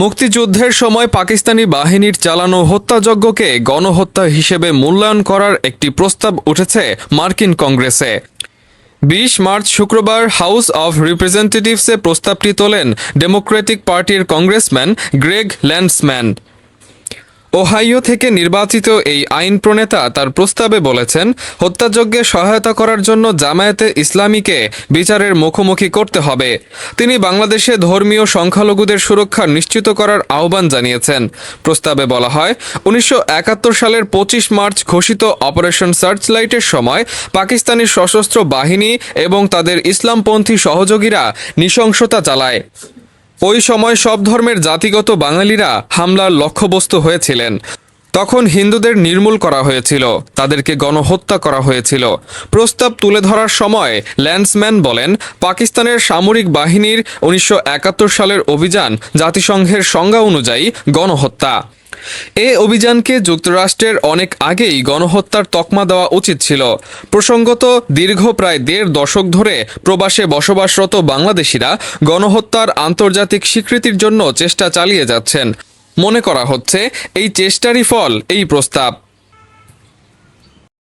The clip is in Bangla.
মুক্তিযুদ্ধের সময় পাকিস্তানি বাহিনীর চালানো হত্যাযজ্ঞকে গণহত্যা হিসেবে মূল্যায়ন করার একটি প্রস্তাব উঠেছে মার্কিন কংগ্রেসে। ২০ মার্চ শুক্রবার হাউস অব রিপ্রেজেন্টেটিভসে প্রস্তাবটি তোলেন ডেমোক্রেটিক পার্টির কংগ্রেসম্যান গ্রেগ ল্যান্ডসম্যান। ওহাইও থেকে নির্বাচিত এই আইন প্রণেতা তার প্রস্তাবে বলেছেন, হত্যাযজ্ঞে সহায়তা করার জন্য জামায়াতে ইসলামীকে বিচারের মুখোমুখি করতে হবে। তিনি বাংলাদেশে ধর্মীয় সংখ্যালঘুদের সুরক্ষা নিশ্চিত করার আহ্বান জানিয়েছেন। প্রস্তাবে বলা হয়, ১৯৭১ সালের ২৫ মার্চ ঘোষিত অপারেশন সার্চলাইটের সময় পাকিস্তানি সশস্ত্র বাহিনী এবং তাদের ইসলামপন্থী সহযোগীরা নৃশংসতা চালায়। ওই সময় সব ধর্মের জাতিগত বাঙালিরা হামলার লক্ষ্যবস্তু হয়েছিলেন। তখন হিন্দুদের নির্মূল করা হয়েছিল, তাদেরকে গণহত্যা করা হয়েছিল। প্রস্তাব তুলে ধরার সময় ল্যান্ডসম্যান বলেন, পাকিস্তানের সামরিক বাহিনীর ১৯৭১ সালের অভিযান জাতিসংঘের সংজ্ঞা অনুযায়ী গণহত্যা। এ অভিযানকে যুক্তরাষ্ট্রের অনেক আগেই গণহত্যার তকমা দেওয়া উচিত ছিল। প্রসঙ্গত, দীর্ঘ প্রায় ১.৫ দশক ধরে প্রবাসে বসবাসরত বাংলাদেশিরা গণহত্যার আন্তর্জাতিক স্বীকৃতির জন্য চেষ্টা চালিয়ে যাচ্ছেন। মনে করা হচ্ছে, এই চেষ্টারই ফল এই প্রস্তাব।